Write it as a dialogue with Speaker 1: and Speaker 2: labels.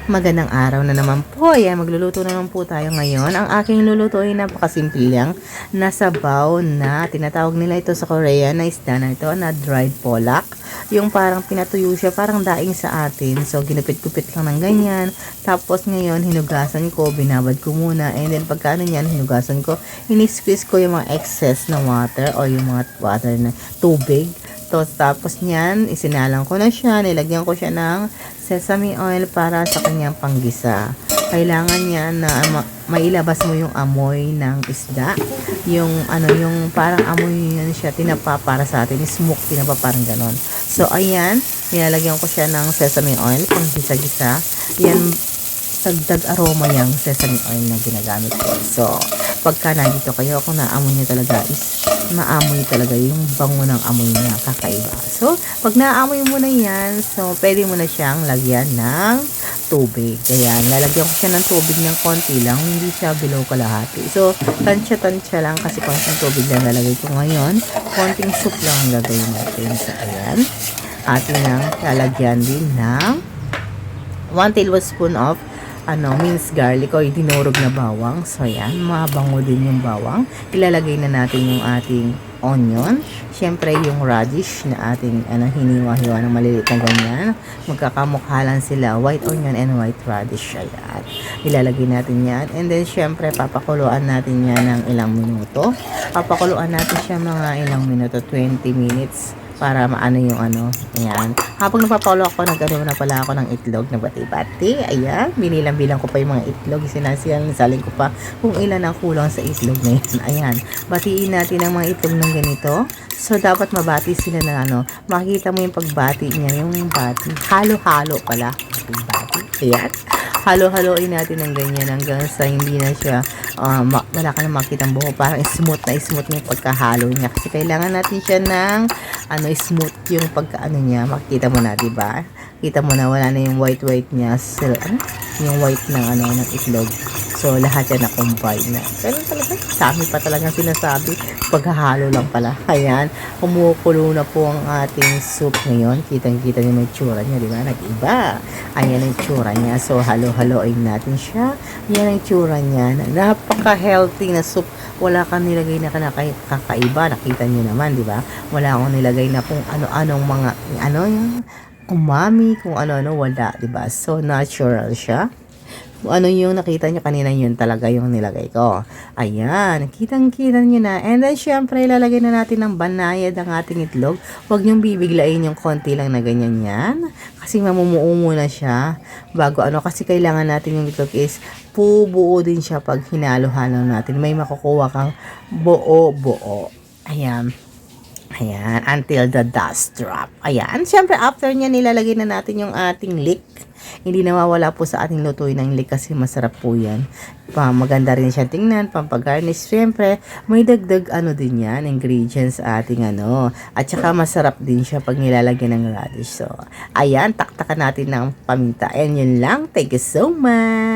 Speaker 1: Magandang araw na naman po. Ayan, magluluto na naman po tayo ngayon. Ang aking lulutuin, napakasimple lang. Nasa sabaw na tinatawag nila ito sa Korea na isda na ito na dried pollock. Yung parang pinatuyo siya, parang daing sa atin. So, ginupit-gupit lang ng ganyan. Tapos ngayon, hinugasan ko, binabad ko muna. And then, pagka niyan, hinugasan ko, ini-squeeze ko yung mga excess na water o yung mga water na tubig. Tapos niyan, isinalang ko na siya, nilagyan ko siya ng sesame oil para sa kanyang panggisa. Kailangan niya na mailabas mo yung amoy ng isda. Yung parang amoy yan siya, tinapa para sa atin, smoke, tinapa parang ganon. So, ayan, nilalagyan ko siya ng sesame oil, pang gisa-gisa. Yan, dagdag aroma yung sesame oil na ginagamit ko. So, pagka nandito kayo, kung naamoy niya talaga is maamoy talaga yung bango ng amoy niya, kakaiba. So, pag naamoy mo na yan, so, pwede mo na siyang lagyan ng tubig. Ayan, lalagyan ko siya ng tubig ng konti lang, hindi siya below kalahati. So, tansya-tansya lang kasi konting tubig lang lalagay ko ngayon. Konting soup lang ang gagawin natin. So, ayan, atin lang lalagyan din ng 1 tablespoon of minced garlic o dinurog na bawang. So, ayan, mabango din yung bawang. Ilalagay na natin yung ating onion. Siyempre, yung radish na ating hiniwa-hiwa ng maliliit na ganyan. Magkakamukha lang sila, white onion and white radish. Ayan. Ilalagay natin yan. And then, siyempre, papakuluan natin yan ng ilang minuto. Papakuluan natin siya mga ilang minuto, 20 minutes. Para maano yung ayan. Habang napapakulo ako, nag-ano na pala ako ng itlog na bati-bati. Ayan, binilang-bilang ko pa yung mga itlog. Sinasalisalin ko pa kung ilan ang kulang sa itlog na yan. Ayan, batiin natin ang mga itlog ng ganito. So, dapat mabati sila na makikita mo yung pagbati niya, yung bati. Halo-halo pala. Pagbati. Ayan. Halo-haloin natin ng ganyan hanggang sa hindi na siya wala ka na makita ang buho, parang smooth yung pagkahalo niya kasi kailangan natin siya ng smooth yung pagkaano niya, makikita mo na, diba? Kita mo na wala na yung white niya, so, yung white ng ng itlog. So, lahat yan na-combine na. Ganun talaga. Dami pa talagang sinasabi. Paghahalo lang pala. Ayan. Kumukulo na po ang ating soup ngayon. Kitang-kita niyo may tsura niya, di ba? Nag-iba. Ayan ang tsura niya. So, halo-haloin natin siya. Ayan ang tsura niya. Napaka-healthy na soup. Wala kang nilagay na kakaiba. Nakita niyo naman, di ba? Wala akong nilagay na kung ano-anong mga, yung umami, kung ano-ano, wala, di ba? So, natural siya. Ano yung nakita nyo kanina, yun talaga yung nilagay ko. Ayan, kitang-kita nyo na. And then, syempre, ilalagay na natin ng banayad ang ating itlog. Huwag nyong bibiglain yung konti lang na ganyan yan. Kasi mamumuo muna siya. Bago kasi kailangan natin yung itlog is buo din siya pag hinalo-halo natin. May makukuha kang buo-buo. Ayan. Ayan, until the dust drop. Ayan, syempre, after niya, nilalagay na natin yung ating leek. Hindi nawawala po sa ating lutuin ng leek kasi masarap po yan. Maganda rin siya tingnan, pampagarnish. Siyempre, may dagdag din yan, ingredients ating At saka masarap din siya pag nilalagyan ng radish. So, ayan, taktakan natin ng paminta. And yun lang. Thank you so much.